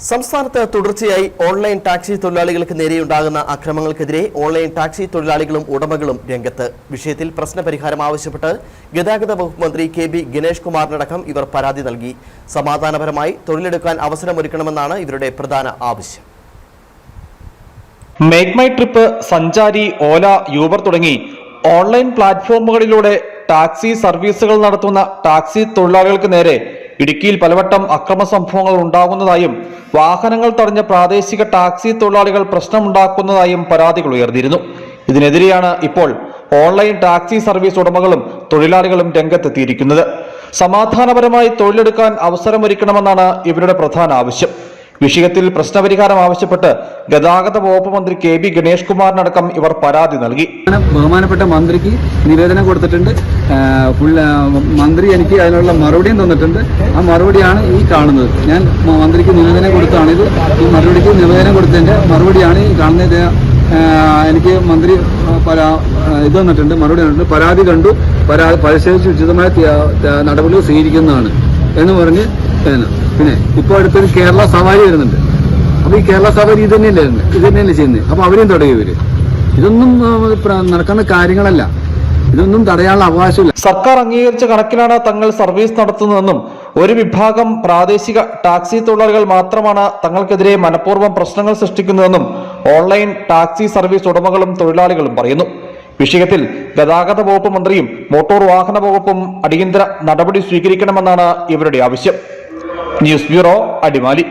സംസ്ഥാനത്ത് തുടർച്ചയായി online taxi തൊഴിലാളികൾക്ക് നേരെയുണ്ടാകുന്ന അക്രമങ്ങൾക്കെതിരെ ഓൺലൈൻ ടാക്സി തൊഴിലാളികളും ഉടമകളും രംഗത്ത്. വിഷയത്തിൽ പ്രശ്നപരിഹാരം ആവശ്യപ്പെട്ട് ഗതാഗത വകുപ്പ് മന്ത്രി കെ.ബി. ഗണേഷ് കുമാറിനടക്കം ഇവർ പരാതി നൽകി. സമാധാനപരമായി തൊഴിലെടുക്കാൻ അവസരമൊരുക്കണമെന്നാണ് ഇവരുടെ പ്രധാന ആവശ്യം. മേക്ക് മൈ ട്രിപ്പ്, സഞ്ചാരി, ഓല, യൂബർ തുടങ്ങി ഓൺലൈൻ പ്ലാറ്റ്ഫോമുകളിലൂടെ ടാക്സി സർവീസുകൾ നടത്തുന്ന ടാക്സി തൊഴിലാളികൾക്ക് നേരെ ഇടുക്കിയിൽ പലവട്ടം അക്രമ സംഭവങ്ങൾ ഉണ്ടാകുന്നതായും വാഹനങ്ങൾ തടഞ്ഞ പ്രാദേശിക ടാക്സി തൊഴിലാളികൾ പ്രശ്നമുണ്ടാക്കുന്നതായും പരാതികൾ ഉയർന്നിരുന്നു. ഇതിനെതിരെയാണ് ഇപ്പോൾ ഓൺലൈൻ ടാക്സി സർവീസ് ഉടമകളും തൊഴിലാളികളും രംഗത്തെത്തിയിരിക്കുന്നത്. സമാധാനപരമായി തൊഴിലെടുക്കാൻ അവസരമൊരുക്കണമെന്നാണ് ഇവരുടെ പ്രധാന ആവശ്യം. വിഷയത്തിൽ പ്രശ്നപരിഹാരം ആവശ്യപ്പെട്ട് ഗതാഗത വകുപ്പ് മന്ത്രി കെ.ബി. ഗണേഷ് കുമാറിനടക്കം ഇവർ പരാതി നൽകി. ബഹുമാനപ്പെട്ട മന്ത്രിക്ക് നിവേദനം കൊടുത്തിട്ടുണ്ട്. മന്ത്രി എനിക്ക് അതിനുള്ള മറുപടിയും തന്നിട്ടുണ്ട്. ആ മറുപടിയാണ് ഈ കാണുന്നത്. ഞാൻ മന്ത്രിക്ക് നിവേദനം കൊടുത്താണിത്. ഈ മറുപടിക്ക് നിവേദനം കൊടുത്തതിന്റെ മറുപടിയാണ് ഈ കാണുന്നത്. എനിക്ക് മന്ത്രി ഇത് തന്നിട്ടുണ്ട്, മറുപടി തന്നിട്ടുണ്ട്. പരാതി കണ്ടു, പരിശോധിച്ച് ഉചിതമായ നടപടികൾ സ്വീകരിക്കുന്നതാണ് എന്ന് പറഞ്ഞ് പിന്നെ ഇപ്പോൾ അടുത്തൊരു കേരള സവാരി വരുന്നുണ്ട്. അപ്പൊ ഈ കേരള സവാരി ഇത് തന്നെയല്ലേ ചെയ്യുന്നത്. അപ്പൊ അവരെയും തടയും ഇവര്. ഇതൊന്നും നടക്കുന്ന കാര്യങ്ങളല്ല. ഇതൊന്നും തടയാനുള്ള അവകാശമില്ല. സർക്കാർ അംഗീകരിച്ച കണക്കിലാണ് തങ്ങൾ സർവീസ് നടത്തുന്നതെന്നും ഒരു വിഭാഗം പ്രാദേശിക ടാക്സി തൊഴിലാളികൾ മാത്രമാണ് തങ്ങൾക്കെതിരെ മനഃപൂർവ്വം പ്രശ്നങ്ങൾ സൃഷ്ടിക്കുന്നതെന്നും ഓൺലൈൻ ടാക്സി സർവീസ് ഉടമകളും തൊഴിലാളികളും പറയുന്നു. വിഷയത്തിൽ ഗതാഗത വകുപ്പ് മന്ത്രിയും മോട്ടോർ വാഹന വകുപ്പും അടിയന്തര നടപടി സ്വീകരിക്കണമെന്നാണ് ഇവരുടെ ആവശ്യം. News bureau, Adimali.